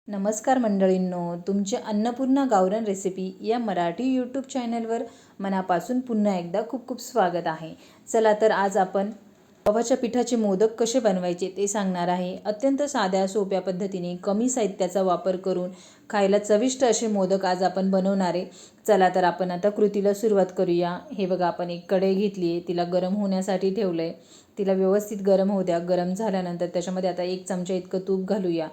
नमस्कार मंडळींनो, तुमचे अन्नपूर्णा गावरान रेसिपी या मराठी यूट्यूब चॅनलवर मनापासून पुन्हा एकदा खूप खूप स्वागत आहे. चला तर आज आपण गव्हाच्या पिठाचे मोदक कसे बनवायचे ते सांगणार आहे. अत्यंत साध्या सोप्या पद्धतीने कमी साहित्याचा वापर करून खायला चविष्ट असे मोदक आज आपण बनवणार आहे. चला तर आपण आता कृतीला सुरुवात करूया. हे बघा, आपण एक कढई घेतली आहे, तिला गरम होण्यासाठी ठेवलं आहे. तिला व्यवस्थित गरम होऊ द्या. गरम झाल्यानंतर त्याच्यामध्ये आता 1 चमचा इतकं तूप घालूया.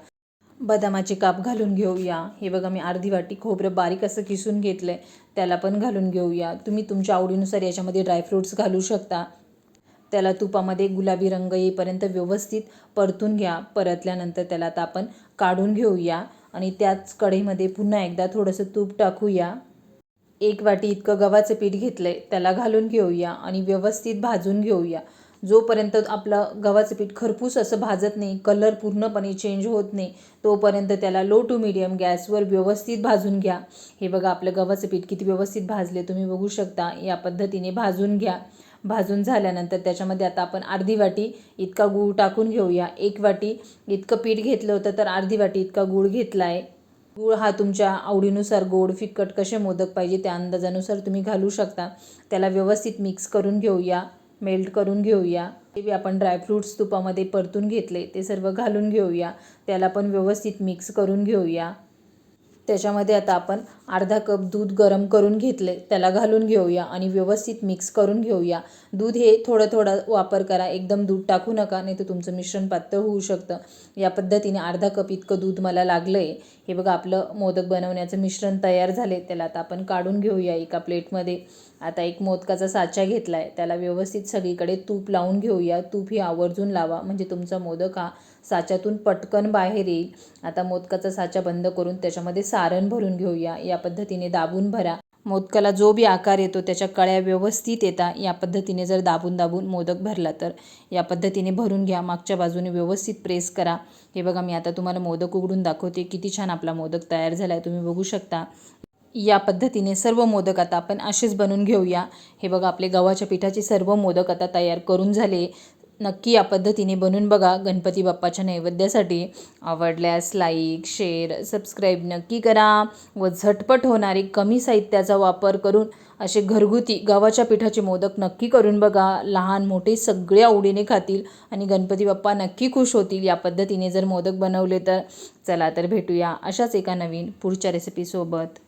बदामाचे काप घालून घेऊया. हे बघा, मी अर्धी वाटी खोबरं बारीक असं किसून घेतलं आहे, त्याला पण घालून घेऊया. तुम्ही तुमच्या आवडीनुसार याच्यामध्ये ड्रायफ्रूट्स घालू शकता. त्याला तुपामध्ये गुलाबी रंग येईपर्यंत व्यवस्थित परतून घ्या. परतल्यानंतर त्याला आता आपण काढून घेऊया आणि त्याच कढईमध्ये पुन्हा एकदा थोडंसं तूप टाकूया. 1 वाटी इतकं गव्हाचं पीठ घेतलं आहे, त्याला घालून घेऊया आणि व्यवस्थित भाजून घेऊया. जोपर्यंत आपलं गव्हाचं पीठ खरपूस असं भाजत नाही, कलर पूर्णपणे चेंज होत नाही, तोपर्यंत त्याला लो टू मीडियम गॅसवर व्यवस्थित भाजून घ्या. हे बघा, आपलं गव्हाचं पीठ किती व्यवस्थित भाजले तुम्ही बघू शकता. या पद्धतीने भाजून घ्या. भाजून झाल्यानंतर त्याच्यामध्ये आता आपण अर्धी वाटी इतका गूळ टाकून घेऊया. 1 वाटी इतकं पीठ घेतलं होतं तर अर्धी वाटी इतका गूळ घेतला आहे. गूळ हा तुमच्या आवडीनुसार गोड फिक्कट कसे मोदक पाहिजे त्या अंदाजानुसार तुम्ही घालू शकता. त्याला व्यवस्थित मिक्स करून घेऊया, मेल्ट करून घेऊया. ते आपण ड्रायफ्रूट्स तुपामध्ये परतून घेतले ते सर्व घालून घेऊया. त्याला पण व्यवस्थित मिक्स करून घेऊया. त्याच्यामध्ये आता आपण अर्धा कप दूध गरम करून घेतले, त्याला घालून घेऊया आणि व्यवस्थित मिक्स करून घेऊया. दूध हे थोडं थोडं वापर करा, एकदम दूध टाकू नका, नाही तर तुमचं मिश्रण पातळ होऊ शकतं. या पद्धतीने अर्धा कप इतकं दूध मला लागलं आहे. हे बघा, आपलं मोदक बनवण्याचं मिश्रण तयार झाले. त्याला आता आपण काढून घेऊया एका प्लेटमध्ये. आता एक मोदकाचा साचा घेतला आहे, त्याला व्यवस्थित सगळीकडे तूप लावून घेऊया. तूप ही आवर्जून लावा, म्हणजे तुमचा मोदक हा साच्यातून पटकन बाहेर येईल. आता मोदकाचा साचा बंद करून त्याच्यामध्ये सारण भरून घेऊया. या पद्धतीने दाबून भरा. मोदकाला जो बी आकार येतो त्याच्या कळ्या व्यवस्थित येतात. या पद्धतीने जर दाबून दाबून मोदक भरला तर या पद्धतीने भरून घ्या. मागच्या बाजूने व्यवस्थित प्रेस करा. हे बघा, मी आता तुम्हाला मोदक उघडून दाखवते. किती छान आपला मोदक तयार झाला आहे, तुम्ही बघू शकता. या पद्धतीने सर्व मोदक आता आपण असेच बनवून घेऊया. हे बघा, आपले गव्हाच्या पिठाचे सर्व मोदक आता तयार करून झाले. नक्की या पद्धतीने बनवून बघा गणपती बाप्पाच्या नैवेद्यासाठी. आवडल्यास लाईक, शेअर, सबस्क्राईब नक्की करा व झटपट होणारे कमी साहित्याचा वापर करून असे घरगुती गव्हाच्या पिठाचे मोदक नक्की करून बघा. लहान मोठे सगळे आवडीने खातील आणि गणपती बाप्पा नक्की खुश होतील या पद्धतीने जर मोदक बनवले तर. चला तर भेटूया अशाच एका नवीन पुढच्या रेसिपीसोबत.